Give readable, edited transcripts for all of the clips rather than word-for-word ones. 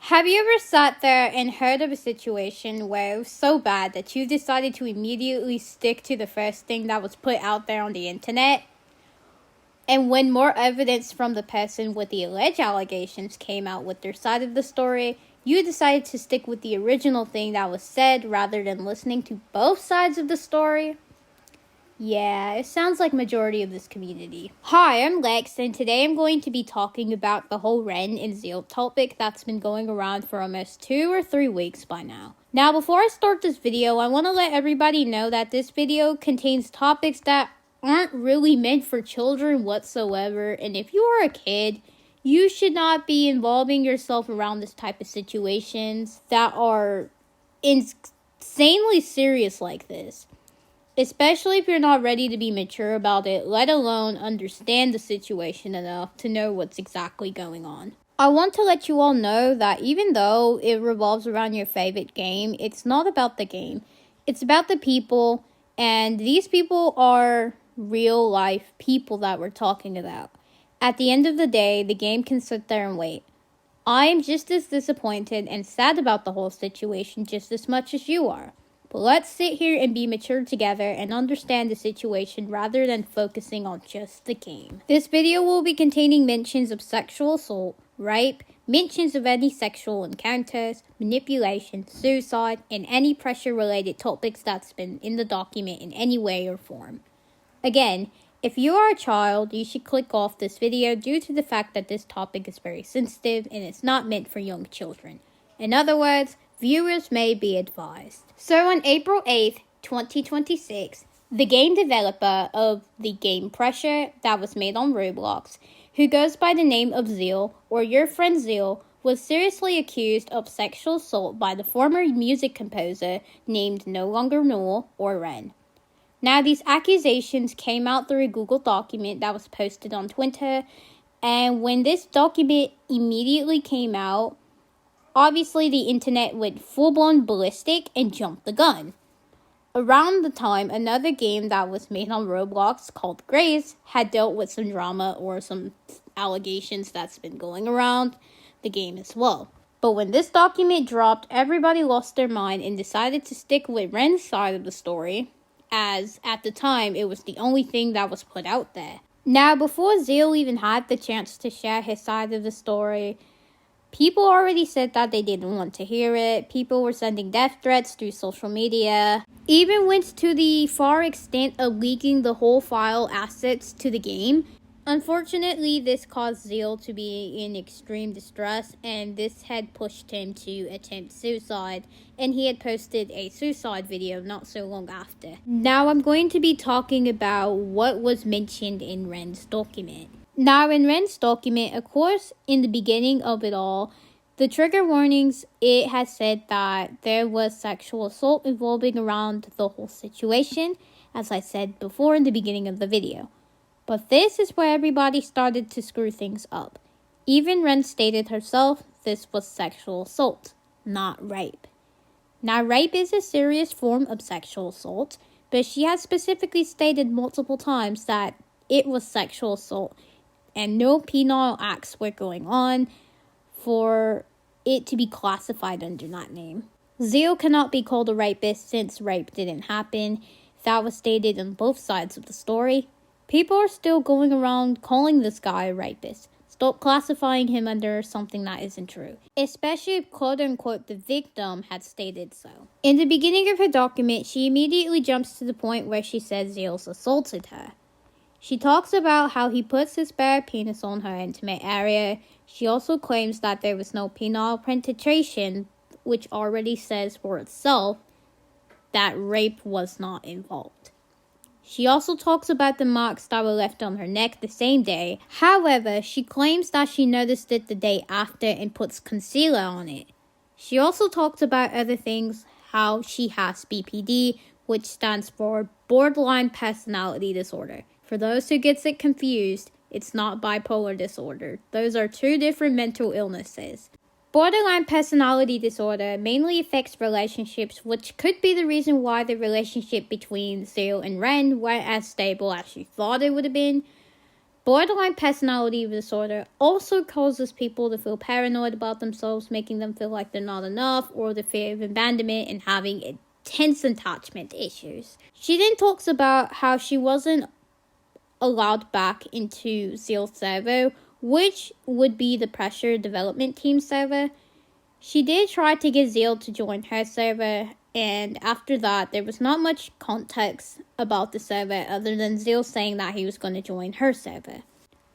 Have you ever sat there and heard of a situation where it was so bad that you decided to immediately stick to the first thing that was put out there on the internet? And when more evidence from the person with the alleged allegations came out with their side of the story, you decided to stick with the original thing that was said rather than listening to both sides of the story? Yeah, it sounds like majority of this community. Hi, I'm Lex, and today I'm going to be talking about the whole REN and Zeal topic that's been going around for almost 2 or 3 weeks by now. Now, before I start this video, I want to let everybody know that this video contains topics that aren't really meant for children whatsoever, and if you are a kid, you should not be involving yourself around this type of situations that are insanely serious like this. Especially if you're not ready to be mature about it, let alone understand the situation enough to know what's exactly going on. I want to let you all know that even though it revolves around your favorite game, it's not about the game. It's about the people, and these people are real life people that we're talking about. At the end of the day, the game can sit there and wait. I am just as disappointed and sad about the whole situation just as much as you are. But let's sit here and be mature together and understand the situation rather than focusing on just the game. This video will be containing mentions of sexual assault, rape, mentions of any sexual encounters, manipulation, suicide, and any pressure-related topics that's been in the document in any way or form. Again, if you are a child, you should click off this video due to the fact that this topic is very sensitive and it's not meant for young children. In other words, viewers may be advised. So on April 8th, 2026, the game developer of the game Pressure that was made on Roblox, who goes by the name of Zeal, or your friend Zeal, was seriously accused of sexual assault by the former music composer named No Longer Null, or REN. Now, these accusations came out through a Google document that was posted on Twitter, and when this document immediately came out, obviously, the internet went full-blown ballistic and jumped the gun. Around the time, another game that was made on Roblox called Grace had dealt with some drama or some allegations that's been going around the game as well. But when this document dropped, everybody lost their mind and decided to stick with REN's side of the story, as at the time, it was the only thing that was put out there. Now, before Zeal even had the chance to share his side of the story, people already said that they didn't want to hear it. People were sending death threats through social media. Even went to the far extent of leaking the whole file assets to the game. Unfortunately, this caused Zeal to be in extreme distress, and this had pushed him to attempt suicide, and he had posted a suicide video not so long after. Now I'm going to be talking about what was mentioned in REN's document. Now, in REN's document, of course, in the beginning of it all, the trigger warnings, it has said that there was sexual assault involving around the whole situation, as I said before in the beginning of the video. But this is where everybody started to screw things up. Even REN stated herself this was sexual assault, not rape. Now, rape is a serious form of sexual assault, but she has specifically stated multiple times that it was sexual assault, and no penal acts were going on for it to be classified under that name. Zeal cannot be called a rapist since rape didn't happen. That was stated on both sides of the story. People are still going around calling this guy a rapist. Stop classifying him under something that isn't true, especially if quote-unquote the victim had stated so. In the beginning of her document, she immediately jumps to the point where she says Zeals assaulted her. She talks about how he puts his bare penis on her intimate area. She also claims that there was no penile penetration, which already says for itself that rape was not involved. She also talks about the marks that were left on her neck the same day. However, she claims that she noticed it the day after and puts concealer on it. She also talks about other things, how she has BPD, which stands for borderline personality disorder. For those who gets it confused, it's not bipolar disorder. Those are two different mental illnesses. Borderline personality disorder mainly affects relationships, which could be the reason why the relationship between Zeal and REN weren't as stable as she thought it would have been. Borderline personality disorder also causes people to feel paranoid about themselves, making them feel like they're not enough, or the fear of abandonment and having intense attachment issues. She then talks about how she wasn't allowed back into Zeal server, which would be the pressure development team server. She did try to get Zeal to join her server, and after that, there was not much context about the server other than Zeal saying that he was going to join her server.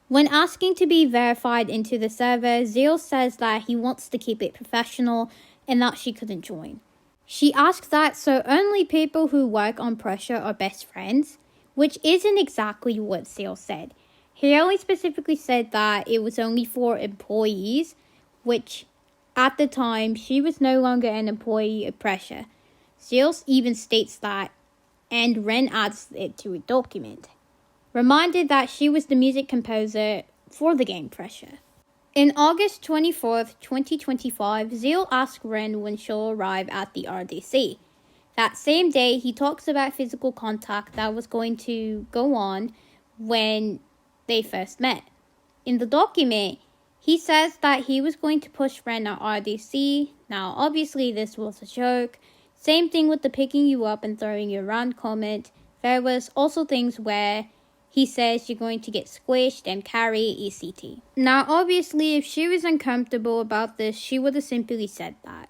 When asking to be verified into the server, Zeal says that he wants to keep it professional and that she couldn't join. She asks that so only people who work on pressure are best friends, which isn't exactly what Zeal said. He only specifically said that it was only for employees, which at the time she was no longer an employee of pressure. Zeal even states that, and REN adds it to a document. Reminded that she was the music composer for the game Pressure. In August 24th, 2025, Zeal asked REN when she'll arrive at the RDC. That same day, he talks about physical contact that was going to go on when they first met. In the document, he says that he was going to push REN at RDC. Now, obviously, this was a joke. Same thing with the picking you up and throwing you around comment. There was also things where he says you're going to get squished and carry ECT. Now, obviously, if she was uncomfortable about this, she would have simply said that.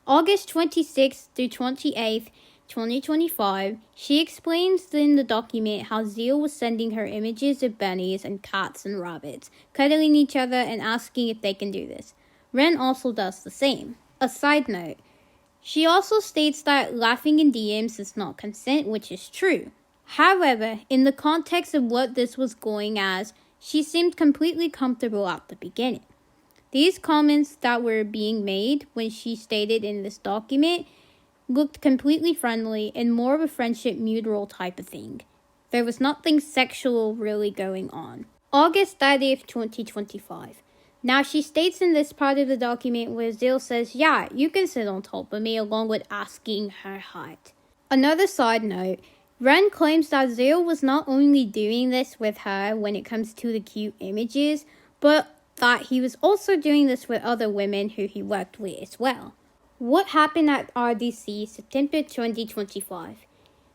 August 26th through 28th, 2025, she explains in the document how Zeal was sending her images of bunnies and cats and rabbits, cuddling each other and asking if they can do this. REN also does the same. A side note, she also states that laughing in DMs is not consent, which is true. However, in the context of what this was going as, she seemed completely comfortable at the beginning. These comments that were being made when she stated in this document looked completely friendly and more of a friendship mutual type of thing. There was nothing sexual really going on. August 30th, 2025. Now she states in this part of the document where Zeal says, yeah, you can sit on top of me along with asking her height. Another side note, REN claims that Zeal was not only doing this with her when it comes to the cute images, but that he was also doing this with other women who he worked with as well. What happened at RDC September 2025?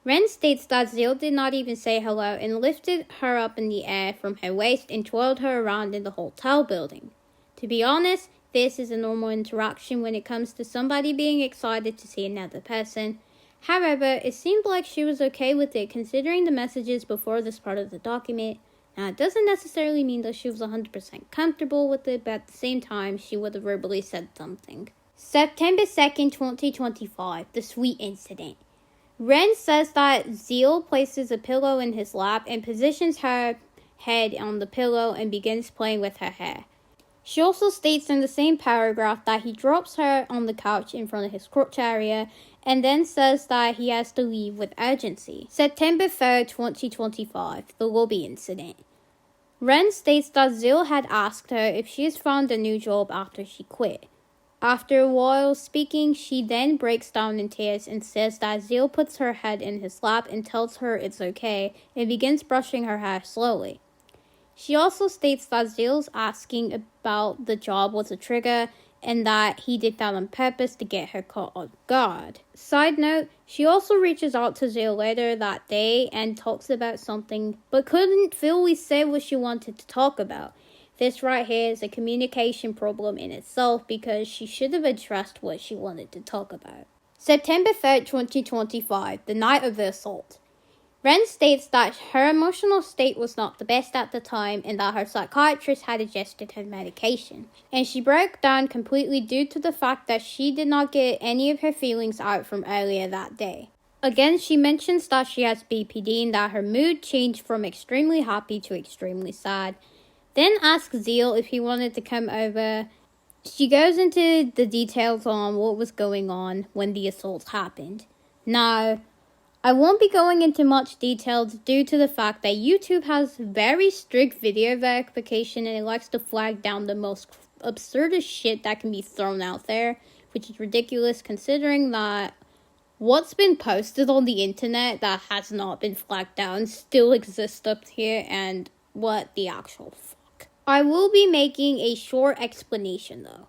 REN states that Zeal did not even say hello and lifted her up in the air from her waist and twirled her around in the hotel building. To be honest, this is a normal interaction when it comes to somebody being excited to see another person. However, it seemed like she was okay with it considering the messages before this part of the document. Now, it doesn't necessarily mean that she was 100% comfortable with it, but at the same time, she would have verbally said something. September 2nd, 2025, the sweet incident. REN says that Zeal places a pillow in his lap and positions her head on the pillow and begins playing with her hair. She also states in the same paragraph that he drops her on the couch in front of his crotch area and then says that he has to leave with urgency. September 3rd, 2025, the lobby incident. REN states that Zeal had asked her if she has found a new job after she quit. After a while speaking, she then breaks down in tears and says that Zeal puts her head in his lap and tells her it's okay and begins brushing her hair slowly. She also states that Zeal's asking about the job was a trigger and that he did that on purpose to get her caught off guard. Side note, she also reaches out to Zeal later that day and talks about something but couldn't fully say what she wanted to talk about. This right here is a communication problem in itself because she should have addressed what she wanted to talk about. September 3rd, 2025, the night of the assault. REN states that her emotional state was not the best at the time and that her psychiatrist had adjusted her medication. And she broke down completely due to the fact that she did not get any of her feelings out from earlier that day. Again, she mentions that she has BPD and that her mood changed from extremely happy to extremely sad. Then asks Zeal if he wanted to come over. She goes into the details on what was going on when the assault happened. Now, I won't be going into much details due to the fact that YouTube has very strict video verification and it likes to flag down the most absurdest shit that can be thrown out there, which is ridiculous considering that what's been posted on the internet that has not been flagged down still exists up here, and what the actual fuck. I will be making a short explanation though.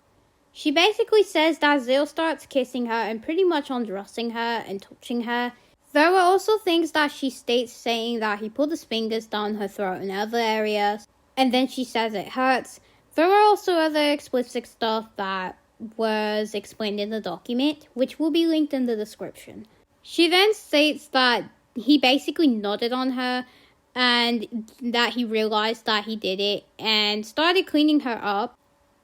She basically says that Zeal starts kissing her and pretty much undressing her and touching her. There were also things that she states saying that he put his fingers down her throat and other areas, and then she says it hurts. There were also other explicit stuff that was explained in the document, which will be linked in the description. She then states that he basically nodded on her and that he realized that he did it and started cleaning her up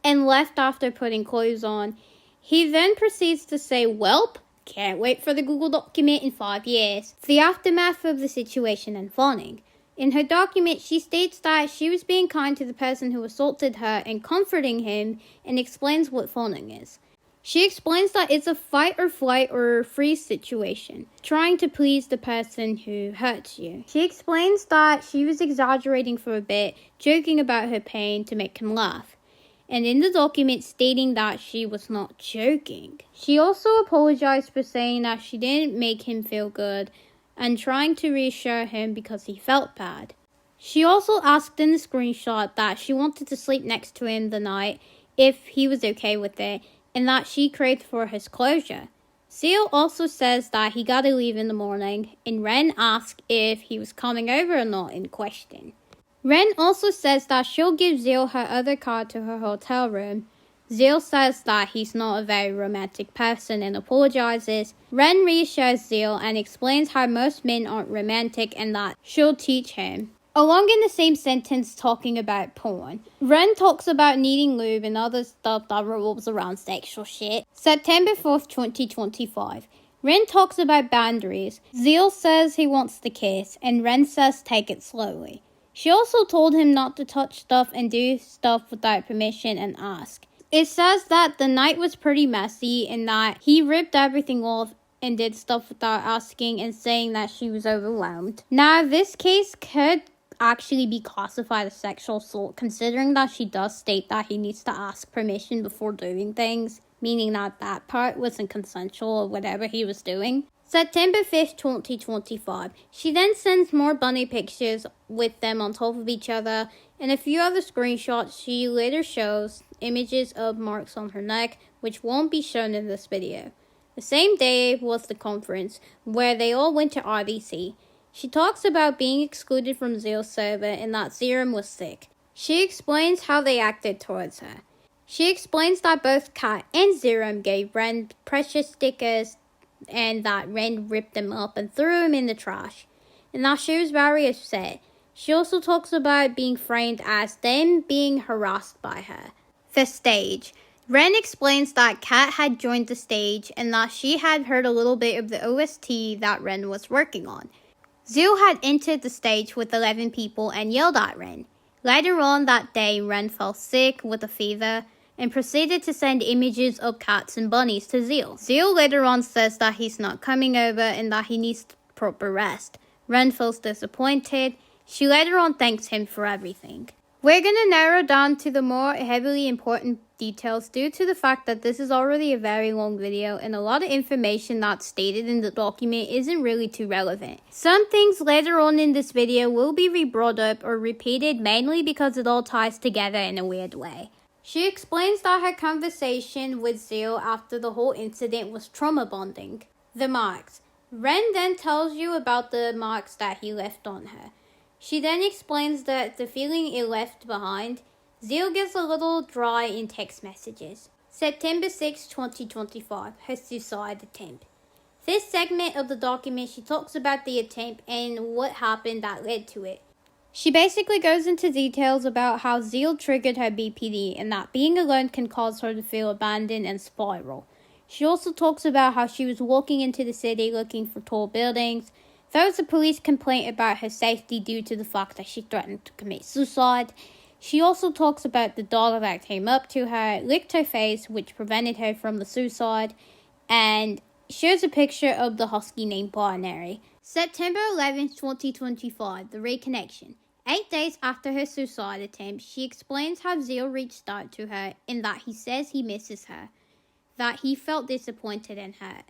and left after putting clothes on. He then proceeds to say, "Welp, can't wait for the Google document in 5 years." The aftermath of the situation and fawning. In her document, she states that she was being kind to the person who assaulted her and comforting him, and explains what fawning is. She explains that it's a fight or flight or freeze situation, trying to please the person who hurts you. She explains that she was exaggerating for a bit, joking about her pain to make him laugh, and in the document stating that she was not joking. She also apologized for saying that she didn't make him feel good and trying to reassure him because he felt bad. She also asked in the screenshot that she wanted to sleep next to him the night if he was okay with it, and that she craved for his closure. Zeal also says that he gotta leave in the morning, and Ren asks if he was coming over or not in question. Ren also says that she'll give Zeal her other card to her hotel room. Zeal says that he's not a very romantic person and apologizes. Ren reassures Zeal and explains how most men aren't romantic and that she'll teach him. Along in the same sentence talking about porn, Ren talks about needing lube and other stuff that revolves around sexual shit. September 4th, 2025. Ren talks about boundaries. Zeal says he wants the kiss, and Ren says take it slowly. She also told him not to touch stuff and do stuff without permission and ask. It says that the night was pretty messy and that he ripped everything off and did stuff without asking and saying that she was overwhelmed. Now, this case could actually be classified as sexual assault, considering that she does state that he needs to ask permission before doing things, meaning that that part wasn't consensual or whatever he was doing. September 5th, 2025. She then sends more bunny pictures with them on top of each other, and a few other screenshots. She later shows images of marks on her neck, which won't be shown in this video. The same day was the conference, where they all went to RBC. She talks about being excluded from Zeal's server and that Zerum was sick. She explains how they acted towards her. She explains that both Kat and Zerum gave Ren precious stickers and that Ren ripped them up and threw them in the trash, and that she was very upset. She also talks about being framed as them being harassed by her. The stage. Ren explains that Kat had joined the stage and that she had heard a little bit of the OST that Ren was working on. Zeal had entered the stage with 11 people and yelled at Ren. Later on that day, Ren fell sick with a fever and proceeded to send images of cats and bunnies to Zeal. Zeal later on says that he's not coming over and that he needs proper rest. Ren feels disappointed. She later on thanks him for everything. We're going to narrow down to the more heavily important details due to the fact that this is already a very long video and a lot of information that's stated in the document isn't really too relevant. Some things later on in this video will be re-brought up or repeated mainly because it all ties together in a weird way. She explains that her conversation with Zeal after the whole incident was trauma bonding. The marks. Ren then tells you about the marks that he left on her. She then explains that the feeling it left behind. Zeal gets a little dry in text messages. September 6, 2025, her suicide attempt. This segment of the document, she talks about the attempt and what happened that led to it. She basically goes into details about how Zeal triggered her BPD and that being alone can cause her to feel abandoned and spiral. She also talks about how she was walking into the city looking for tall buildings. There was a police complaint about her safety due to the fact that she threatened to commit suicide. She also talks about the dog that came up to her, licked her face, which prevented her from the suicide, and shows a picture of the husky named Binary. September 11th, 2025, the reconnection. 8 days after her suicide attempt, she explains how Zeal reached out to her and that he says he misses her, that he felt disappointed in her.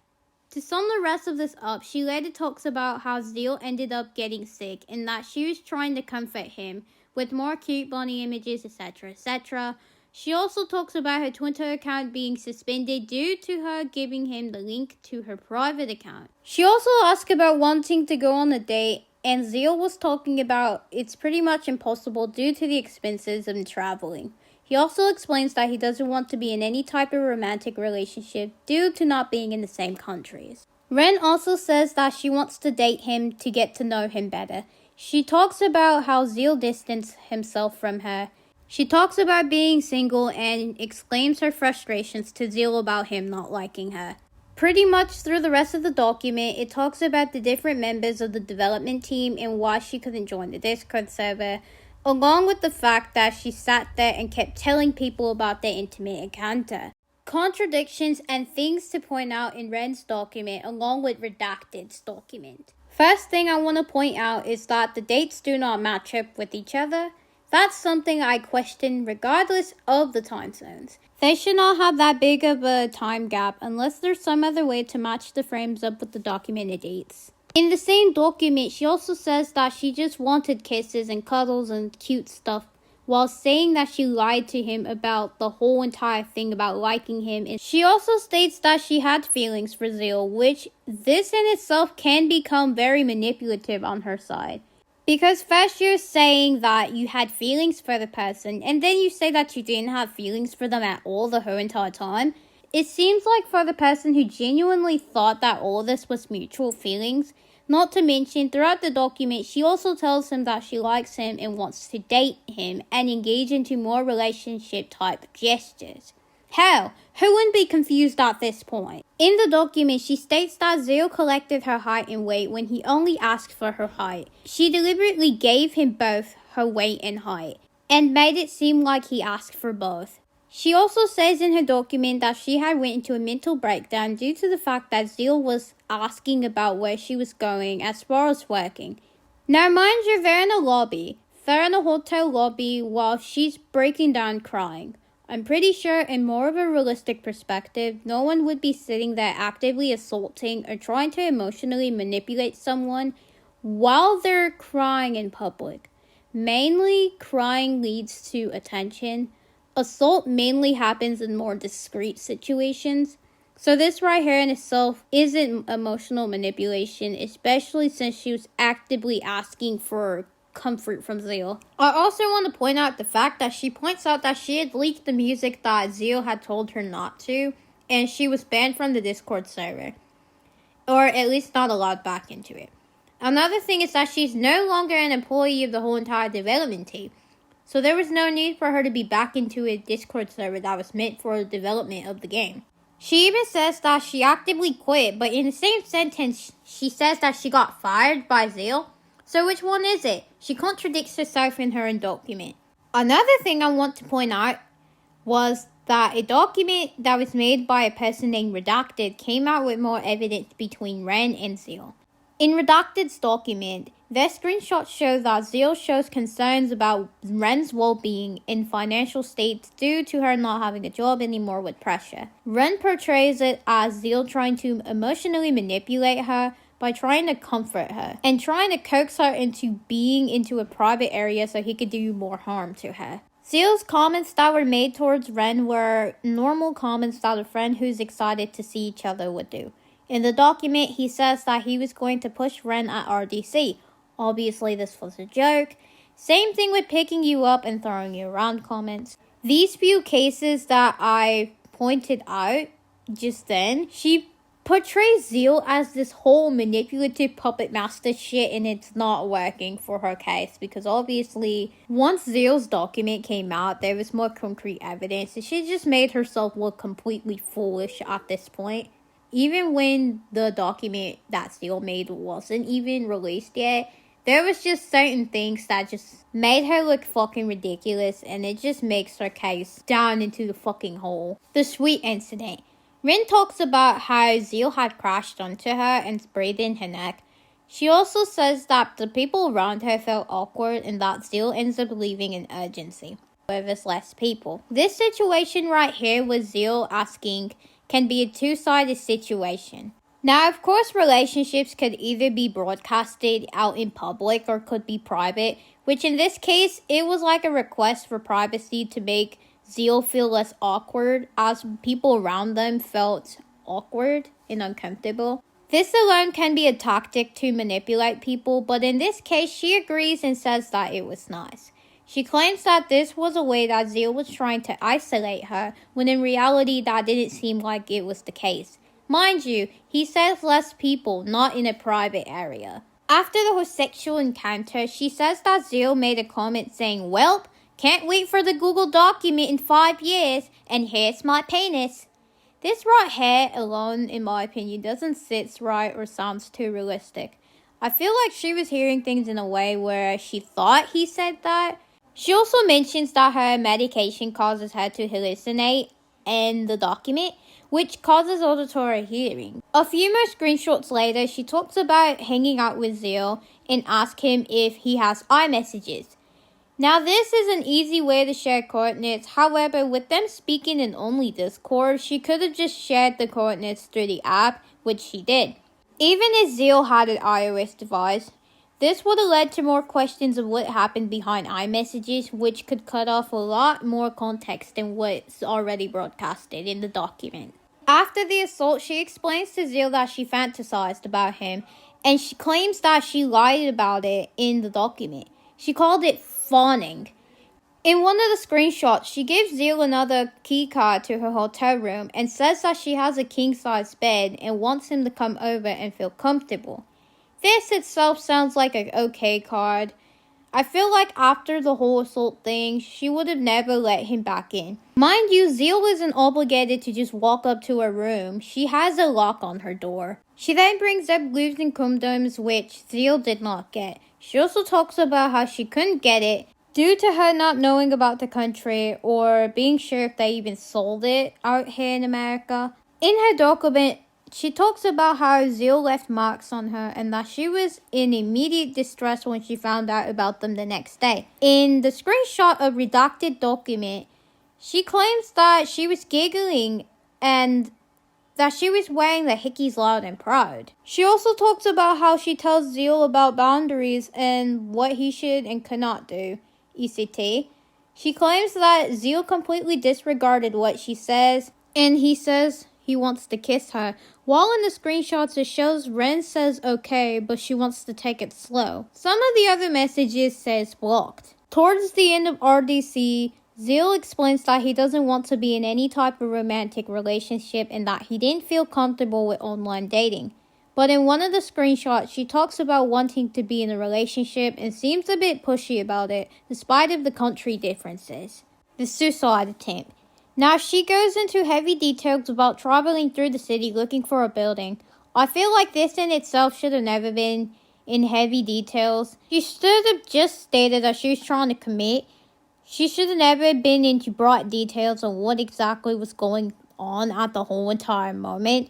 To sum the rest of this up, she later talks about how Zeal ended up getting sick and that she was trying to comfort him with more cute bunny images, etc., etc. She also talks about her Twitter account being suspended due to her giving him the link to her private account. She also asked about wanting to go on a date, and Zeal was talking about it's pretty much impossible due to the expenses of traveling. He also explains that he doesn't want to be in any type of romantic relationship due to not being in the same countries. Ren also says that she wants to date him to get to know him better. She talks about how Zeal distanced himself from her. She talks about being single and exclaims her frustrations to Zeal about him not liking her. Pretty much through the rest of the document, it talks about the different members of the development team and why she couldn't join the Discord server, along with the fact that she sat there and kept telling people about their intimate encounter. Contradictions and things to point out in Ren's document along with Redacted's document. First thing I want to point out is that the dates do not match up with each other. That's something I question regardless of the time zones. They should not have that big of a time gap unless there's some other way to match the frames up with the documented dates. In the same document, she also says that she just wanted kisses and cuddles and cute stuff, while saying that she lied to him about the whole entire thing about liking him. And she also states that she had feelings for Zeal, which this in itself can become very manipulative on her side. Because first you're saying that you had feelings for the person, and then you say that you didn't have feelings for them at all the whole entire time. It seems like for the person who genuinely thought that all this was mutual feelings, not to mention throughout the document, she also tells him that she likes him and wants to date him and engage into more relationship type gestures. Hell, who wouldn't be confused at this point? In the document, she states that Zeal collected her height and weight when he only asked for her height. She deliberately gave him both her weight and height, and made it seem like he asked for both. She also says in her document that she had went into a mental breakdown due to the fact that Zeal was asking about where she was going as far as working. Now mind you, they're in a lobby. They're in a hotel lobby while she's breaking down crying. I'm pretty sure in more of a realistic perspective, no one would be sitting there actively assaulting or trying to emotionally manipulate someone while they're crying in public. Mainly, crying leads to attention. Assault mainly happens in more discreet situations. So this right here in itself isn't emotional manipulation, especially since she was actively asking for comfort from Zeal. I also want to point out the fact that she points out that she had leaked the music that Zeal had told her not to, and she was banned from the Discord server, or at least not allowed back into it. Another thing is that she's no longer an employee of the whole entire development team, so there was no need for her to be back into a Discord server that was meant for the development of the game. She even says that she actively quit, but in the same sentence, she says that she got fired by Zeal. So which one is it? She contradicts herself in her own document. Another thing I want to point out was that a document that was made by a person named Redacted came out with more evidence between Ren and Zeal. In Redacted's document, their screenshots show that Zeal shows concerns about Ren's well-being and financial state due to her not having a job anymore with pressure. Ren portrays it as Zeal trying to emotionally manipulate her by trying to comfort her and trying to coax her into being into a private area so he could do more harm to her. Zeal's comments that were made towards Ren were normal comments that a friend who's excited to see each other would do. In the document, he says that he was going to push Ren at RDC. Obviously, this was a joke. Same thing with picking you up and throwing you around comments. These few cases that I pointed out just then, she portrays Zeal as this whole manipulative puppet master shit, and it's not working for her case because obviously once Zeal's document came out, there was more concrete evidence and she just made herself look completely foolish at this point. Even when the document that Zeal made wasn't even released yet, there was just certain things that just made her look fucking ridiculous, and it just makes her case down into the fucking hole. The sweet incident. Ren talks about how Zeal had crashed onto her and sprayed in her neck. She also says that the people around her felt awkward and that Zeal ends up leaving in urgency where there's less people. This situation right here with Zeal asking can be a two-sided situation. Now, of course, relationships could either be broadcasted out in public or could be private, which in this case, it was like a request for privacy to make Zeal feel less awkward, as people around them felt awkward and uncomfortable. This alone can be a tactic to manipulate people, but in this case, she agrees and says that it was nice. She claims that this was a way that Zeal was trying to isolate her, when in reality that didn't seem like it was the case. Mind you, he says less people, not in a private area. After the whole sexual encounter, she says that Zeal made a comment saying, "Welp, can't wait for the Google document in 5 years, and here's my penis." This right here alone, in my opinion, doesn't sit right or sounds too realistic. I feel like she was hearing things in a way where she thought he said that. She also mentions that her medication causes her to hallucinate in the document, which causes auditory hearing. A few more screenshots later, she talks about hanging out with Zeal and asks him if he has iMessages. Now, this is an easy way to share coordinates. However, with them speaking in only Discord, she could have just shared the coordinates through the app, which she did. Even if Zeal had an iOS device, this would have led to more questions of what happened behind iMessages, which could cut off a lot more context than what's already broadcasted in the document. After the assault, she explains to Zeal that she fantasized about him, and she claims that she lied about it in the document. She called it fawning. In one of the screenshots, she gives Zeal another keycard to her hotel room and says that she has a king-size bed and wants him to come over and feel comfortable. This itself sounds like an okay card. I feel like after the whole assault thing, she would have never let him back in. Mind you, Zeal isn't obligated to just walk up to her room. She has a lock on her door. She then brings up lubes and condoms, which Zeal did not get. She also talks about how she couldn't get it due to her not knowing about the country or being sure if they even sold it out here in America. In her document, she talks about how Zeal left marks on her and that she was in immediate distress when she found out about them the next day. In the screenshot of Redacted document, she claims that she was giggling and that she was wearing the hickeys loud and proud. She also talks about how she tells Zeal about boundaries and what he should and cannot do, ECT. She claims that Zeal completely disregarded what she says, and he says he wants to kiss her. While in the screenshots it shows REN says okay, but she wants to take it slow. Some of the other messages says blocked. Towards the end of RDC, Zeal explains that he doesn't want to be in any type of romantic relationship and that he didn't feel comfortable with online dating. But in one of the screenshots, she talks about wanting to be in a relationship and seems a bit pushy about it, despite of the country differences. The suicide attempt. Now, she goes into heavy details about traveling through the city looking for a building. I feel like this in itself should have never been in heavy details. She should have just stated that she was trying to commit. She should have never been into broad details on what exactly was going on at the whole entire moment.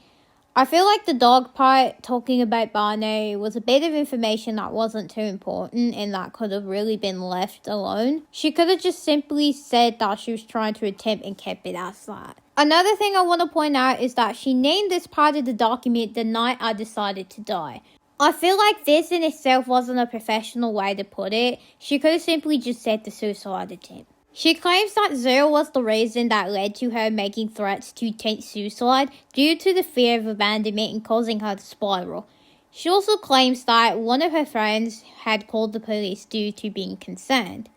I feel like the dog part talking about binary was a bit of information that wasn't too important and that could have really been left alone. She could have just simply said that she was trying to attempt and kept it as that. Another thing I want to point out is that she named this part of the document the night I decided to die. I feel like this in itself wasn't a professional way to put it. She could have simply just said the suicide attempt. She claims that Zeal was the reason that led to her making threats to attempt suicide due to the fear of abandonment and causing her to spiral. She also claims that one of her friends had called the police due to being concerned.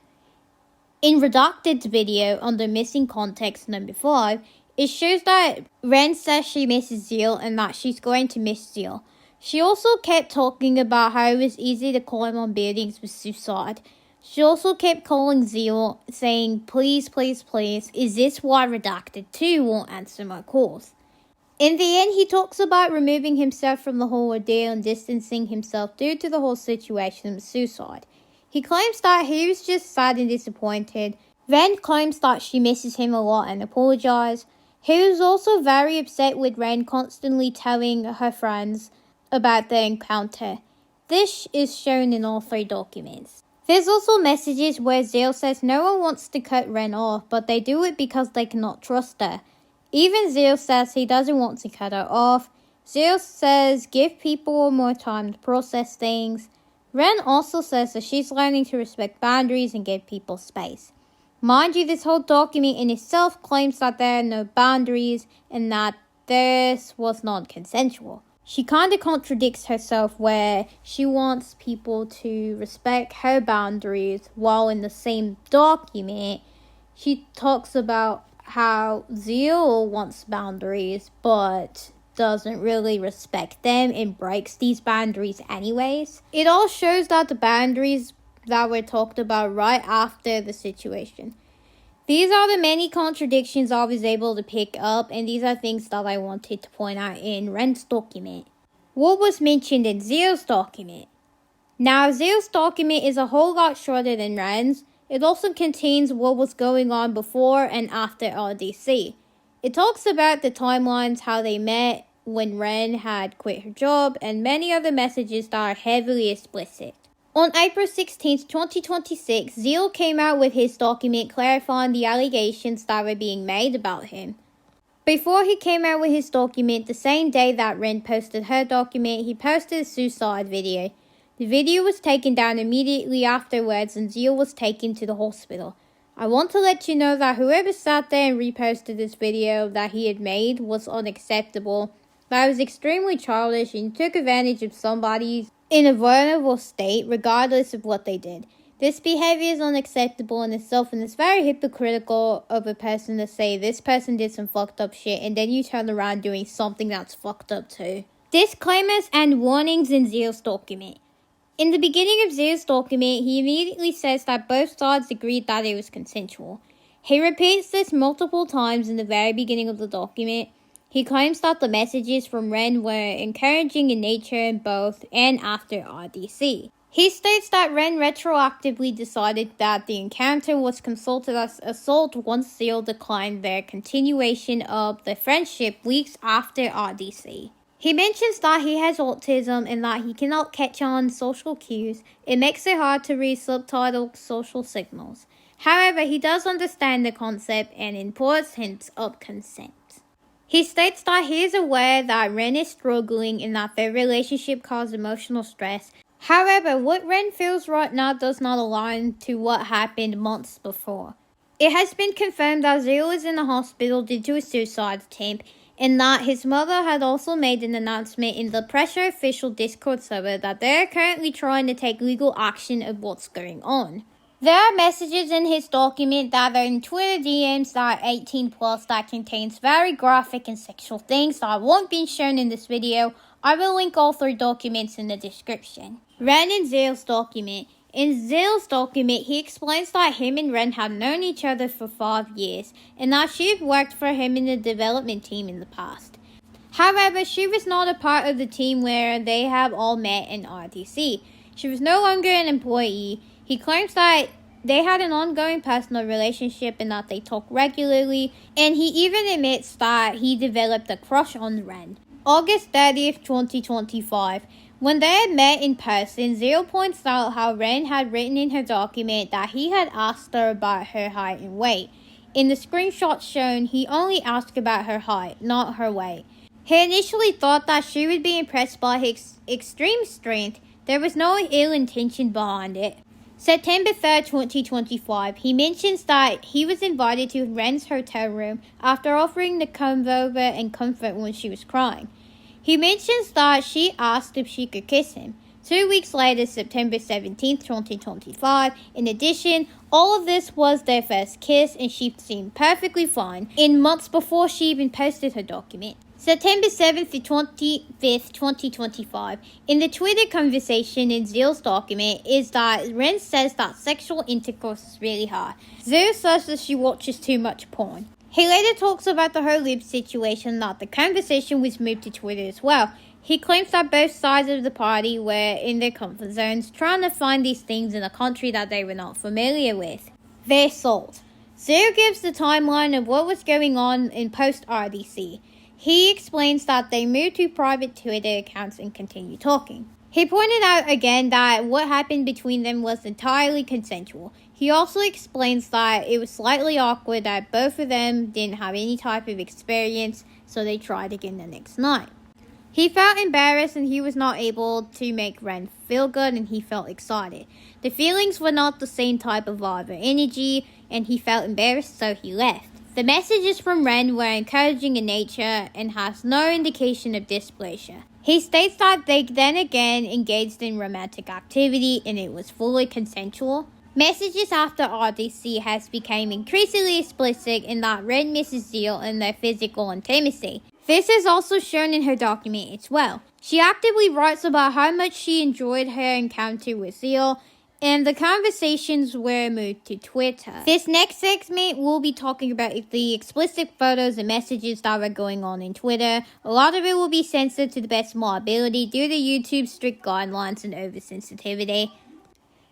In Redacted's video under Missing Context number 5, it shows that REN says she misses Zeal and that she's going to miss Zeal. She also kept talking about how it was easy to climb on buildings with suicide. She also kept calling Zeal, saying, please, please, please, is this why Redacted 2 won't answer my calls? In the end, he talks about removing himself from the whole ordeal and distancing himself due to the whole situation of suicide. He claims that he was just sad and disappointed. REN claims that she misses him a lot and apologizes. He was also very upset with REN constantly telling her friends about the encounter. This is shown in all 3 documents. There's also messages where Zeal says no one wants to cut REN off, but they do it because they cannot trust her. Even Zeal says he doesn't want to cut her off. Zeal says give people more time to process things. Ren also says that she's learning to respect boundaries and give people space. Mind you, this whole document in itself claims that there are no boundaries and that this was non-consensual. She kind of contradicts herself where she wants people to respect her boundaries while in the same document she talks about how Zeal wants boundaries but doesn't really respect them and breaks these boundaries anyways. It all shows that the boundaries that were talked about right after the situation. These are the many contradictions I was able to pick up, and these are things that I wanted to point out in REN's document. What was mentioned in Zeal's document? Now, Zeal's document is a whole lot shorter than REN's. It also contains what was going on before and after RDC. It talks about the timelines, how they met, when REN had quit her job, and many other messages that are heavily explicit. On April 16, 2026, Zeal came out with his document clarifying the allegations that were being made about him. Before he came out with his document, the same day that REN posted her document, he posted a suicide video. The video was taken down immediately afterwards and Zeal was taken to the hospital. I want to let you know that whoever sat there and reposted this video that he had made was unacceptable. That was extremely childish and took advantage of somebody in a vulnerable state regardless of what they did. This behavior is unacceptable in itself and it's very hypocritical of a person to say this person did some fucked up shit and then you turn around doing something that's fucked up too. Disclaimers and warnings in Zeal's document. In the beginning of Zeal's document, he immediately says that both sides agreed that it was consensual. He repeats this multiple times in the very beginning of the document. He claims that the messages from REN were encouraging in nature in both and after RDC. He states that REN retroactively decided that the encounter was consulted as assault once Zeal declined their continuation of the friendship weeks after RDC. He mentions that he has autism and that he cannot catch on social cues. It makes it hard to read subtitled social signals. However, he does understand the concept and importance of consent. He states that he is aware that REN is struggling and that their relationship caused emotional stress. However, what REN feels right now does not align to what happened months before. It has been confirmed that Zeal is in the hospital due to a suicide attempt and that his mother had also made an announcement in the Pressure official Discord server that they are currently trying to take legal action of what's going on. There are messages in his document that are in Twitter DMs that are 18 plus that contains very graphic and sexual things that won't be shown in this video. I will link all three documents in the description. REN and Zeal's document. In Zeal's document, he explains that him and REN have known each other for 5 years and that she had worked for him in the development team in the past. However, she was not a part of the team where they have all met in RDC. She was no longer an employee. He claims that they had an ongoing personal relationship and that they talk regularly, and he even admits that he developed a crush on REN. August 30th, 2025. When they had met in person, Zeal points out how REN had written in her document that he had asked her about her height and weight. In the screenshot shown, he only asked about her height, not her weight. He initially thought that she would be impressed by his extreme strength. There was no ill intention behind it. September 3rd, 2025, he mentions that he was invited to REN's hotel room after offering to come over and comfort when she was crying. He mentions that she asked if she could kiss him. 2 weeks later, September 17th, 2025, in addition, all of this was their first kiss and she seemed perfectly fine in months before she even posted her document. September 7th to 25th, 2025, in the Twitter conversation in Zeal's document is that REN says that sexual intercourse is really hard. Zeal says that she watches too much porn. He later talks about the whole lib situation, that the conversation was moved to Twitter as well. He claims that both sides of the party were in their comfort zones trying to find these things in a country that they were not familiar with. Their assault. Zeal gives the timeline of what was going on in post-RDC. He explains that they moved to private Twitter accounts and continued talking. He pointed out again that what happened between them was entirely consensual. He also explains that it was slightly awkward that both of them didn't have any type of experience, so they tried again the next night. He felt embarrassed and he was not able to make Ren feel good, and he felt excited. The feelings were not the same type of vibe or energy, and he felt embarrassed, so he left. The messages from Ren were encouraging in nature and has no indication of displeasure. He states that they then again engaged in romantic activity and it was fully consensual. Messages after RDC has become increasingly explicit in that Ren misses Zeal in their physical intimacy. This is also shown in her document as well. She actively writes about how much she enjoyed her encounter with Zeal, and the conversations were moved to Twitter. This next segment will be talking about the explicit photos and messages that were going on in Twitter. A lot of it will be censored to the best of my ability due to YouTube's strict guidelines and oversensitivity.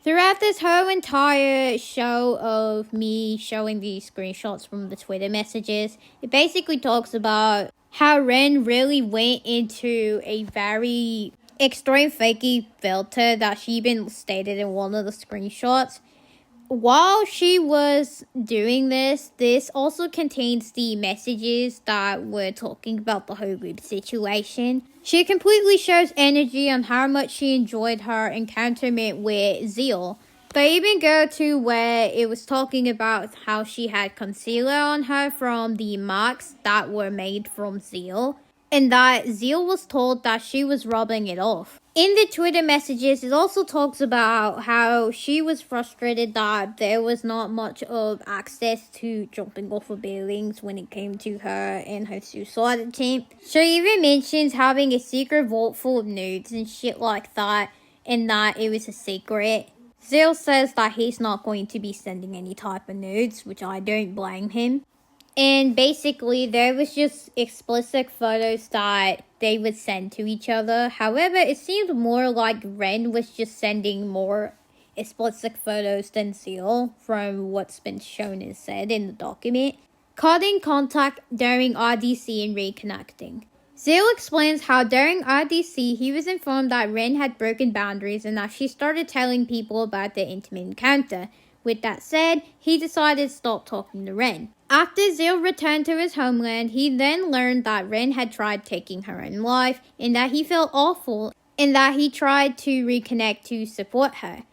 Throughout this whole entire show of me showing these screenshots from the Twitter messages, it basically talks about how Ren really went into a very extreme fakey filter that she even stated in one of the screenshots. While she was doing this also contains the messages that were talking about the whole group situation. She completely shows energy on how much she enjoyed her encounterment with Zeal. They even go to where it was talking about how she had concealer on her from the marks that were made from Zeal, and that Zeal was told that she was rubbing it off. In the Twitter messages, it also talks about how she was frustrated that there was not much of access to jumping off of buildings when it came to her and her suicide attempt. She even mentions having a secret vault full of nudes and shit like that, and that it was a secret. Zeal says that he's not going to be sending any type of nudes, which I don't blame him. And basically, there was just explicit photos that they would send to each other. However, it seemed more like Ren was just sending more explicit photos than Zeal, from what's been shown and said in the document. Cutting contact during RDC and reconnecting. Zeal explains how during RDC, he was informed that Ren had broken boundaries and that she started telling people about their intimate encounter. With that said, he decided to stop talking to Ren. After Zeal returned to his homeland, he then learned that Ren had tried taking her own life and that he felt awful and that he tried to reconnect to support her.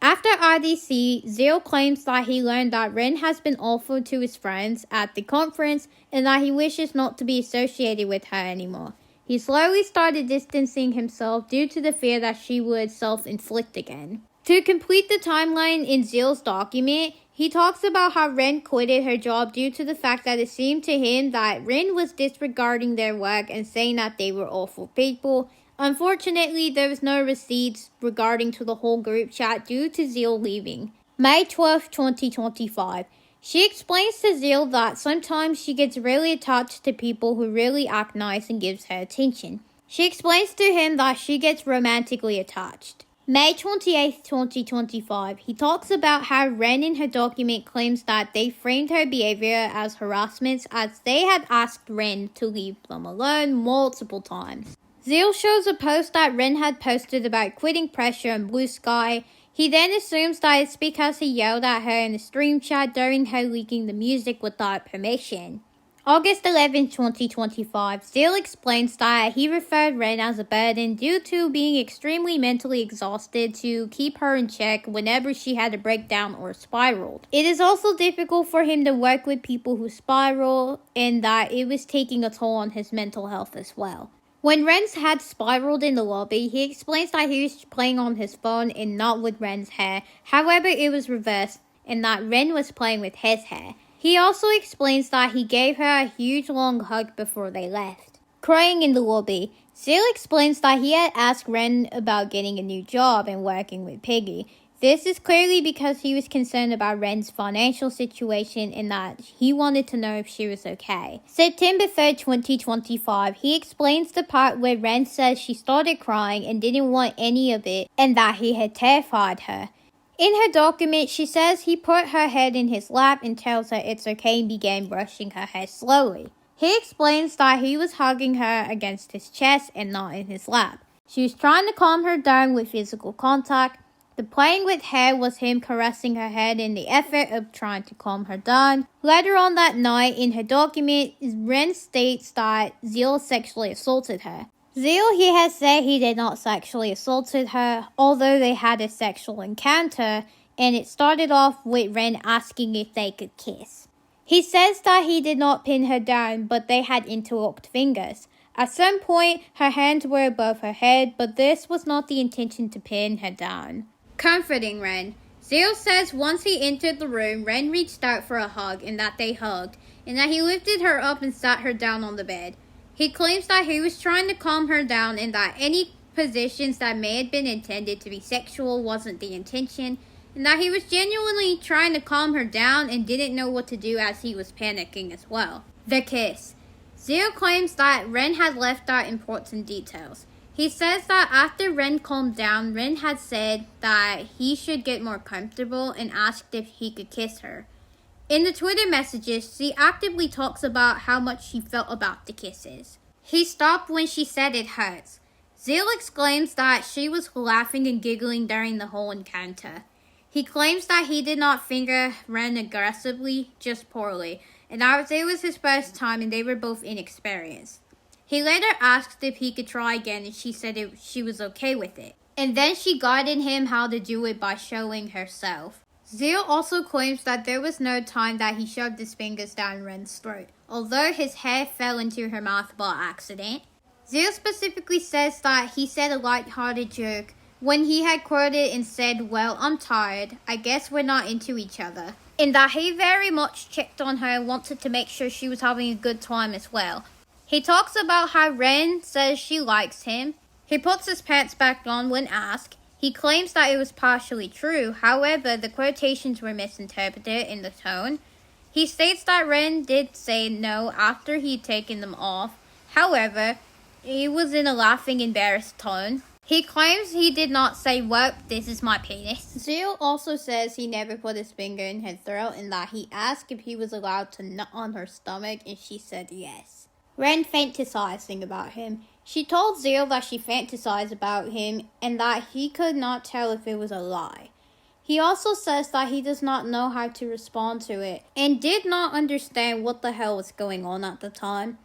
After RDC, Zeal claims that he learned that Ren has been awful to his friends at the conference and that he wishes not to be associated with her anymore. He slowly started distancing himself due to the fear that she would self-inflict again. To complete the timeline in Zeal's document, he talks about how Ren quitted her job due to the fact that it seemed to him that Ren was disregarding their work and saying that they were awful people. Unfortunately, there was no receipts regarding to the whole group chat due to Zeal leaving. May 12, 2025. She explains to Zeal that sometimes she gets really attached to people who really act nice and gives her attention. She explains to him that she gets romantically attached. May 28, 2025. He talks about how Ren in her document claims that they framed her behavior as harassment as they had asked Ren to leave them alone multiple times. Zeal shows a post that Ren had posted about quitting pressure on Blue Sky. He then assumes that it's because he yelled at her in the stream chat during her leaking the music without permission. August 11, 2025. Zeal explains that he referred Ren as a burden due to being extremely mentally exhausted to keep her in check whenever she had a breakdown or spiraled. It is also difficult for him to work with people who spiral, and that it was taking a toll on his mental health as well. When Ren had spiraled in the lobby, he explains that he was playing on his phone and not with Ren's hair. However, it was reversed, and that Ren was playing with his hair. He also explains that he gave her a huge long hug before they left. Crying in the lobby. Zeal explains that he had asked Ren about getting a new job and working with Piggy. This is clearly because he was concerned about Ren's financial situation and that he wanted to know if she was okay. September 3rd, 2025, he explains the part where Ren says she started crying and didn't want any of it and that he had terrified her. In her document, she says he put her head in his lap and tells her it's okay and began brushing her hair slowly. He explains that he was hugging her against his chest and not in his lap. She was trying to calm her down with physical contact. The playing with hair was him caressing her head in the effort of trying to calm her down. Later on that night, in her document, Ren states that Zeal sexually assaulted her. Zeal, he has said he did not sexually assaulted her, although they had a sexual encounter, and it started off with Ren asking if they could kiss. He says that he did not pin her down, but they had interlocked fingers. At some point, her hands were above her head, but this was not the intention to pin her down. Comforting Ren. Zeal says once he entered the room, Ren reached out for a hug and that they hugged, and that he lifted her up and sat her down on the bed. He claims that he was trying to calm her down and that any positions that may have been intended to be sexual wasn't the intention, and that he was genuinely trying to calm her down and didn't know what to do as he was panicking as well. The kiss. Zeal claims that Ren had left out important details. He says that after Ren calmed down, Ren had said that he should get more comfortable and asked if he could kiss her. In the Twitter messages, she actively talks about how much she felt about the kisses. He stopped when she said it hurts. Zeal exclaims that she was laughing and giggling during the whole encounter. He claims that he did not finger Ren aggressively, just poorly, and that it was his first time and they were both inexperienced. He later asked if he could try again and she said she was okay with it. And then she guided him how to do it by showing herself. Zeal also claims that there was no time that he shoved his fingers down Ren's throat, although his hair fell into her mouth by accident. Zeal specifically says that he said a light-hearted joke when he had quoted and said, "Well, I'm tired. I guess we're not into each other." And that he very much checked on her and wanted to make sure she was having a good time as well. He talks about how Ren says she likes him. He puts his pants back on when asked. He claims that it was partially true, however, the quotations were misinterpreted in the tone. He states that Ren did say no after he'd taken them off. However, he was in a laughing, embarrassed tone. He claims he did not say, "Well, this is my penis." Zeal also says he never put his finger in her throat and that he asked if he was allowed to nut on her stomach and she said yes. Ren fantasizing about him. She told Zeal that she fantasized about him and that he could not tell if it was a lie. He also says that he does not know how to respond to it and did not understand what the hell was going on at the time.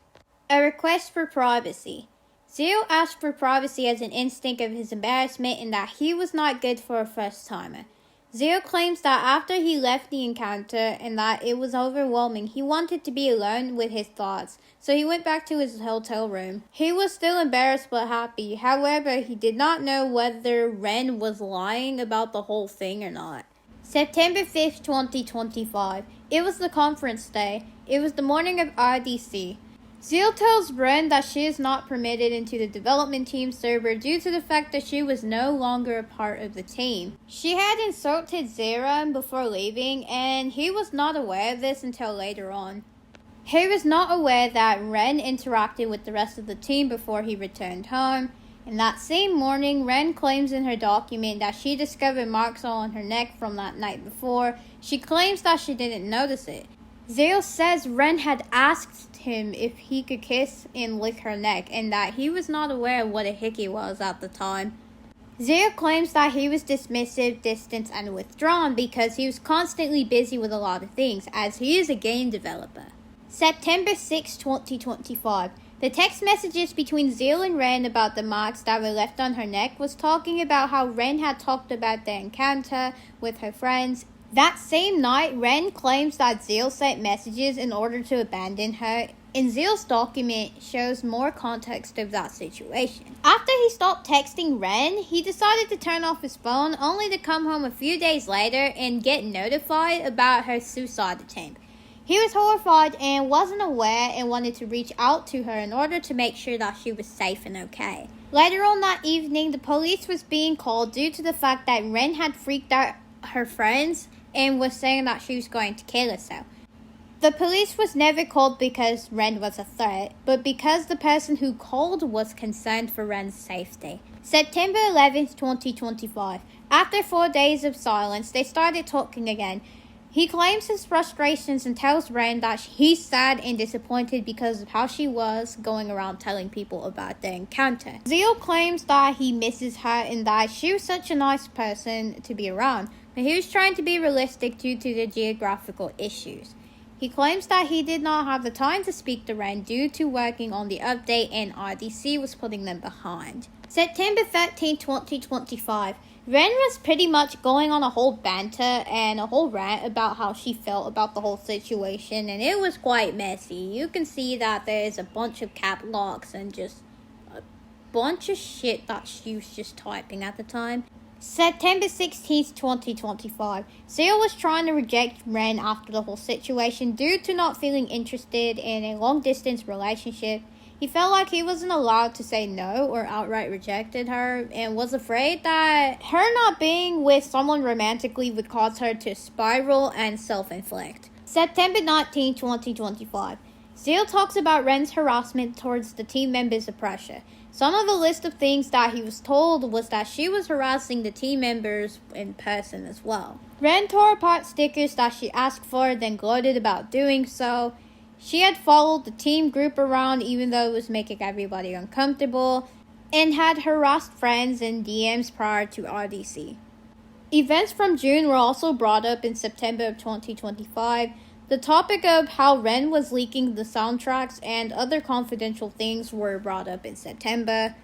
A request for privacy. Zeal asked for privacy as an instinct of his embarrassment and that he was not good for a first-timer. Zeal claims that after he left the encounter and that it was overwhelming, he wanted to be alone with his thoughts, so he went back to his hotel room. He was still embarrassed but happy, however, he did not know whether Ren was lying about the whole thing or not. September 5th, 2025. It was the conference day. It was the morning of RDC. Zeal tells Ren that she is not permitted into the development team server due to the fact that she was no longer a part of the team. She had insulted Zeran before leaving, and he was not aware of this until later on. He was not aware that Ren interacted with the rest of the team before he returned home, and that same morning, Ren claims in her document that she discovered marks on her neck from that night before. She claims that she didn't notice it. Zeal says Ren had asked him if he could kiss and lick her neck and that he was not aware of what a hickey was at the time. Zeal claims that he was dismissive, distant, and withdrawn because he was constantly busy with a lot of things as he is a game developer. September 6, 2025. The text messages between Zeal and Ren about the marks that were left on her neck was talking about how Ren had talked about their encounter with her friends. That same night, Ren claims that Zeal sent messages in order to abandon her, and Zeal's document shows more context of that situation. After he stopped texting Ren, he decided to turn off his phone, only to come home a few days later and get notified about her suicide attempt. He was horrified and wasn't aware and wanted to reach out to her in order to make sure that she was safe and okay. Later on that evening, the police was being called due to the fact that Ren had freaked out her friends and was saying that she was going to kill herself. The police was never called because Ren was a threat, but because the person who called was concerned for Ren's safety. September 11th, 2025. After 4 days of silence, they started talking again. He claims his frustrations and tells Ren that he's sad and disappointed because of how she was going around telling people about their encounter. Zeal claims that he misses her and that she was such a nice person to be around, but he was trying to be realistic due to the geographical issues. He claims that he did not have the time to speak to REN due to working on the update and RDC was putting them behind. September 13, 2025. REN was pretty much going on a whole banter and a whole rant about how she felt about the whole situation, and it was quite messy. You can see that there is a bunch of cap locks and just a bunch of shit that she was just typing at the time. September 16th, 2025. Zeal was trying to reject REN after the whole situation due to not feeling interested in a long-distance relationship. He felt like he wasn't allowed to say no or outright rejected her and was afraid that her not being with someone romantically would cause her to spiral and self-inflict. September 19, 2025. Zeal talks about REN's harassment towards the team members of Prussia. Some of the list of things that he was told was that she was harassing the team members in person as well. REN tore apart stickers that she asked for, then gloated about doing so. She had followed the team group around even though it was making everybody uncomfortable, and had harassed friends in DMs prior to RDC. Events from June were also brought up in September of 2025. The topic of how REN was leaking the soundtracks and other confidential things were brought up in September.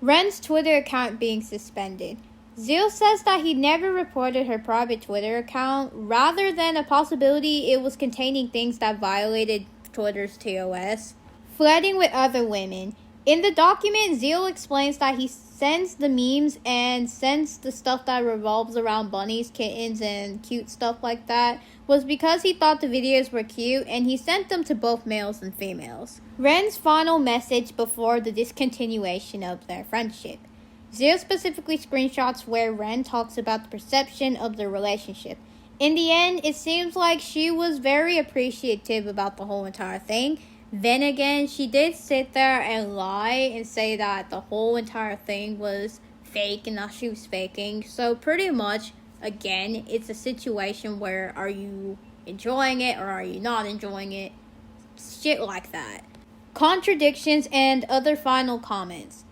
REN's Twitter account being suspended. Zeal says that he never reported her private Twitter account, rather than a possibility it was containing things that violated Twitter's TOS. Flirting with other women. In the document, Zeal explains that he sends the memes and sends the stuff that revolves around bunnies, kittens, and cute stuff like that was because he thought the videos were cute, and he sent them to both males and females. REN's final message before the discontinuation of their friendship. Zeal specifically screenshots where REN talks about the perception of the relationship. In the end, it seems like she was very appreciative about the whole entire thing. Then again, she did sit there and lie and say that the whole entire thing was fake and that she was faking. So pretty much, again, it's a situation where are you enjoying it or are you not enjoying it? Shit like that. Contradictions and other final comments.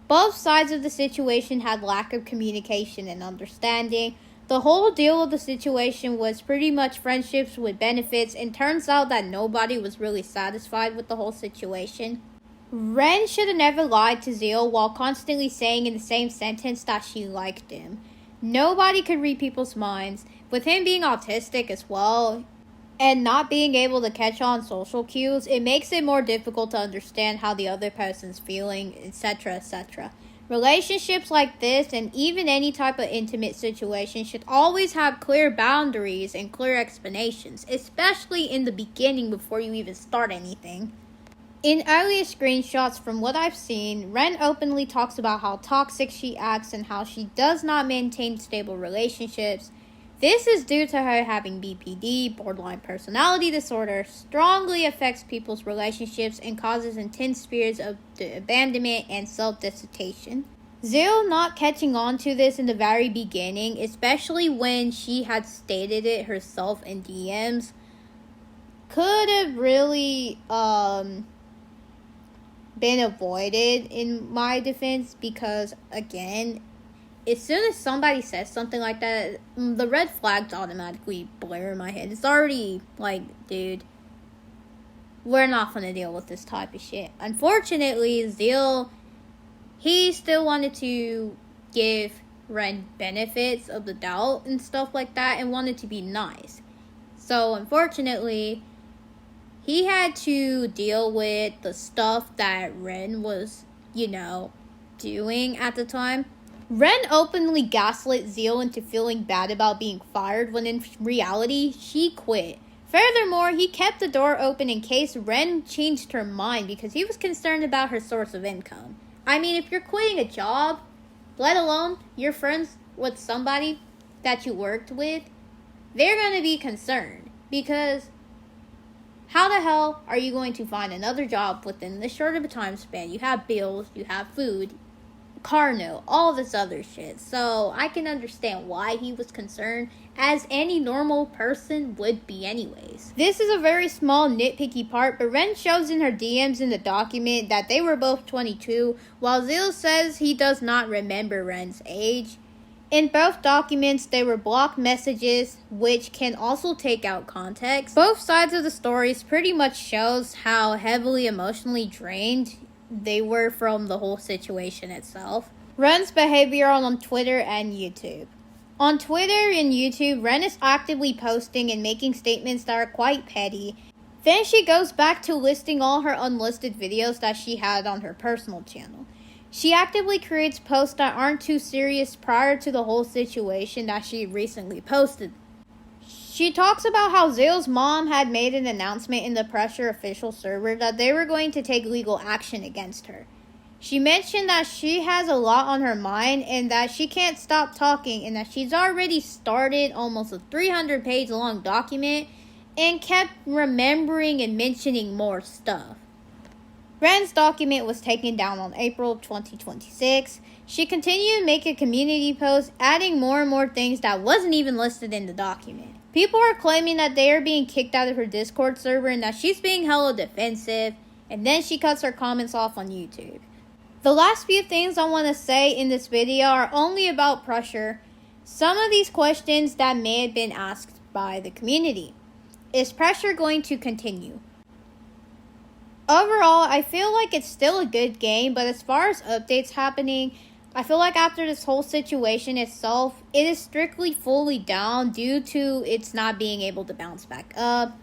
Both sides of the situation had lack of communication and understanding. The whole deal of the situation was pretty much friendships with benefits, and turns out that nobody was really satisfied with the whole situation. REN should have never lied to Zeal while constantly saying in the same sentence that she liked him. Nobody could read people's minds. With him being autistic as well, and not being able to catch on social cues, it makes it more difficult to understand how the other person's feeling, etc., etc. Relationships like this, and even any type of intimate situation, should always have clear boundaries and clear explanations, especially in the beginning before you even start anything. In earlier screenshots from what I've seen, REN openly talks about how toxic she acts and how she does not maintain stable relationships. This is due to her having BPD, borderline personality disorder, strongly affects people's relationships and causes intense fears of abandonment and self-destruction. Zeal not catching on to this in the very beginning, especially when she had stated it herself in DMs, could have really been avoided in my defense, because again, as soon as somebody says something like that, the red flags automatically blare in my head. It's already like, dude, we're not going to deal with this type of shit. Unfortunately, Zeal, he still wanted to give REN benefits of the doubt and stuff like that and wanted to be nice. So, unfortunately, he had to deal with the stuff that REN was, doing at the time. REN openly gaslit Zeal into feeling bad about being fired when in reality, she quit. Furthermore, he kept the door open in case REN changed her mind because he was concerned about her source of income. I mean, if you're quitting a job, let alone you're friends with somebody that you worked with, they're going to be concerned because how the hell are you going to find another job within this short of a time span? You have bills, you have food, car note, all this other shit. So I can understand why he was concerned, as any normal person would be anyways. This is a very small nitpicky part, but REN shows in her DMs in the document that they were both 22, while Zeal says he does not remember REN's age. In both documents, there were blocked messages, which can also take out context. Both sides of the stories pretty much shows how heavily emotionally drained they were from the whole situation itself. Ren's behavior on Twitter and YouTube. On Twitter and YouTube, Ren is actively posting and making statements that are quite petty. Then she goes back to listing all her unlisted videos that she had on her personal channel. She actively creates posts that aren't too serious prior to the whole situation that she recently posted. She talks about how Zeal's mom had made an announcement in the Pressure official server that they were going to take legal action against her. She mentioned that she has a lot on her mind and that she can't stop talking and that she's already started almost a 300-page long document and kept remembering and mentioning more stuff. Ren's document was taken down on April 2026. She continued to make a community post, adding more and more things that wasn't even listed in the document. People are claiming that they are being kicked out of her Discord server and that she's being hella defensive, and then she cuts her comments off on YouTube. The last few things I want to say in this video are only about Pressure. Some of these questions that may have been asked by the community. Is Pressure going to continue? Overall, I feel like it's still a good game, but as far as updates happening, I feel like after this whole situation itself, it is strictly fully down due to its not being able to bounce back up.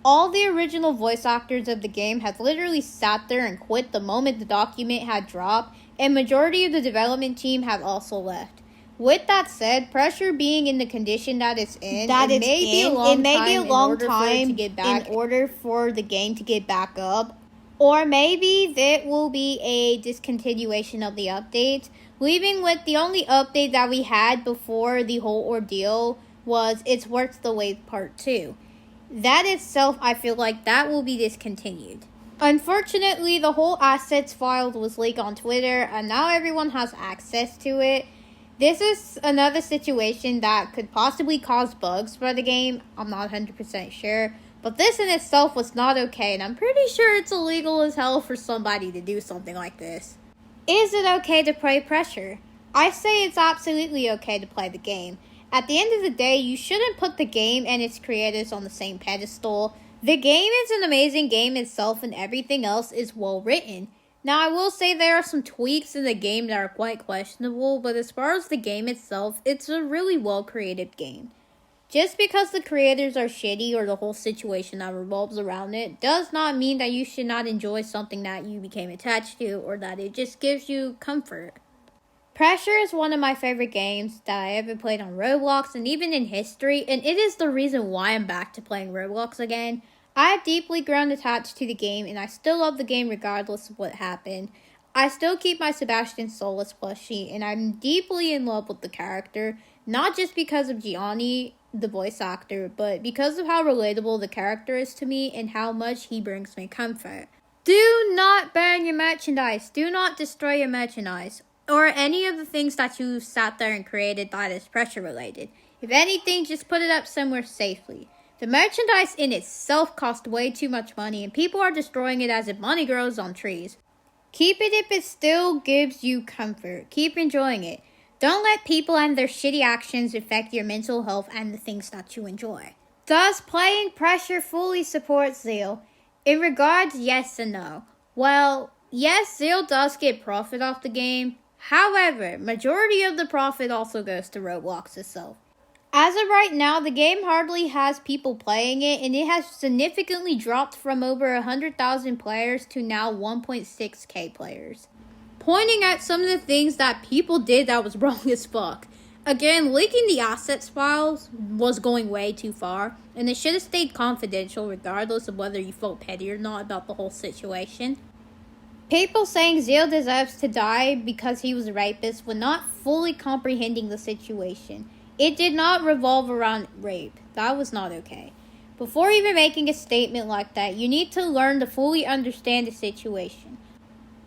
All the original voice actors of the game have literally sat there and quit the moment the document had dropped, and majority of the development team have also left. With that said, Pressure being in the condition that it's in, it may be a long time in order for the game to get back up. Or maybe there will be a discontinuation of the updates, leaving with the only update that we had before the whole ordeal was It's Worth the Wait Part 2. That itself, I feel like that will be discontinued. Unfortunately, the whole assets file was leaked on Twitter, and now everyone has access to it. This is another situation that could possibly cause bugs for the game. I'm not 100% sure. But this in itself was not okay, and I'm pretty sure it's illegal as hell for somebody to do something like this. Is it okay to play Pressure? I say it's absolutely okay to play the game. At the end of the day, you shouldn't put the game and its creators on the same pedestal. The game is an amazing game itself, and everything else is well written. Now, I will say there are some tweaks in the game that are quite questionable, but as far as the game itself, it's a really well-created game. Just because the creators are shitty or the whole situation that revolves around it does not mean that you should not enjoy something that you became attached to or that it just gives you comfort. Pressure is one of my favorite games that I ever played on Roblox and even in history, and it is the reason why I'm back to playing Roblox again. I have deeply grown attached to the game, and I still love the game regardless of what happened. I still keep my Sebastian Solis plushie, and I'm deeply in love with the character, not just because of Gianni, the voice actor, but because of how relatable the character is to me and how much he brings me comfort. Do not burn your merchandise. Do not destroy your merchandise, or any of the things that you sat there and created that is Pressure related. If anything, just put it up somewhere safely. The merchandise in itself costs way too much money, and people are destroying it as if money grows on trees. Keep it if it still gives you comfort. Keep enjoying it. Don't let people and their shitty actions affect your mental health and the things that you enjoy. Does playing Pressure fully support Zeal? In regards, yes and no. Well, yes, Zeal does get profit off the game. However, majority of the profit also goes to Roblox itself. As of right now, the game hardly has people playing it, and it has significantly dropped from over 100,000 players to now 1.6k players. Pointing at some of the things that people did that was wrong as fuck. Again, leaking the assets files was going way too far, and it should have stayed confidential regardless of whether you felt petty or not about the whole situation. People saying Zeal deserves to die because he was a rapist were not fully comprehending the situation. It did not revolve around rape. That was not okay. Before even making a statement like that, you need to learn to fully understand the situation.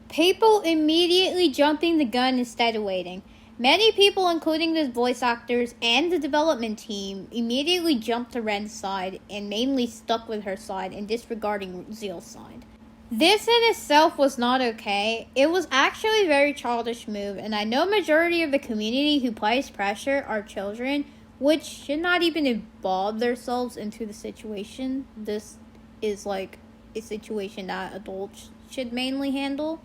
People immediately jumping the gun instead of waiting. Many people, including the voice actors and the development team, immediately jumped to Ren's side and mainly stuck with her side and disregarding Zeal's side. This in itself was not okay. It was actually a very childish move, and I know majority of the community who plays pressure are children, which should not even involve themselves into the situation. This is like a situation that adults should mainly handle.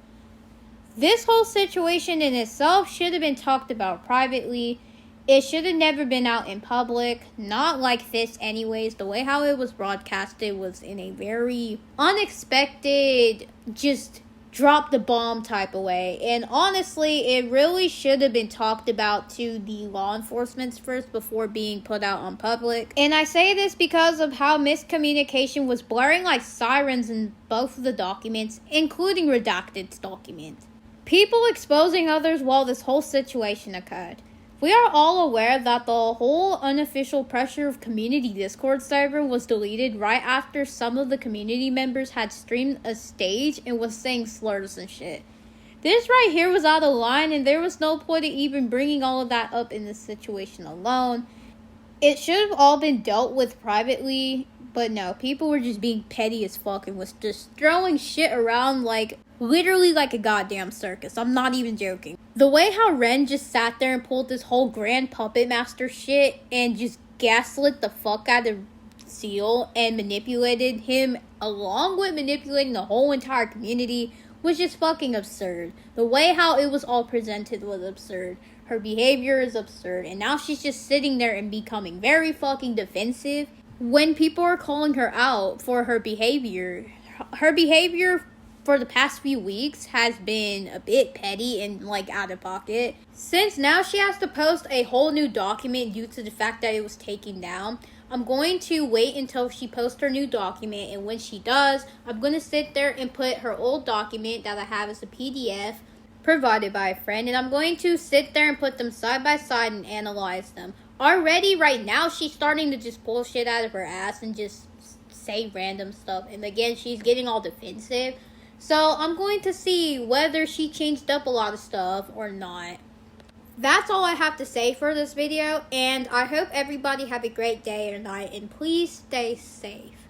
This whole situation in itself should have been talked about privately. It should have never been out in public. Not like this anyways. The way how it was broadcasted was in a very unexpected, just drop the bomb type of way. And honestly, it really should have been talked about to the law enforcement first before being put out on public. And I say this because of how miscommunication was blaring like sirens in both of the documents, including Redacted's document. People exposing others while this whole situation occurred. We are all aware that the whole unofficial pressure of community Discord server was deleted right after some of the community members had streamed a stage and was saying slurs and shit. This right here was out of line, and there was no point in even bringing all of that up in this situation alone. It should have all been dealt with privately, but no, people were just being petty as fuck and was just throwing shit around like literally like a goddamn circus. I'm not even joking. The way how REN just sat there and pulled this whole grand puppet master shit and just gaslit the fuck out of Zeal and manipulated him along with manipulating the whole entire community was just fucking absurd. The way how it was all presented was absurd. Her behavior is absurd, and now she's just sitting there and becoming very fucking defensive when people are calling her out for her behavior. Her behavior for the past few weeks has been a bit petty and like out of pocket. Since now she has to post a whole new document due to the fact that it was taken down, I'm going to wait until she posts her new document, and when she does, I'm going to sit there and put her old document that I have as a PDF provided by a friend, and I'm going to sit there and put them side by side and analyze them. Already right now she's starting to just pull shit out of her ass and just say random stuff, and again she's getting all defensive. So I'm going to see whether she changed up a lot of stuff or not. That's all I have to say for this video, and I hope everybody have a great day or night, and please stay safe.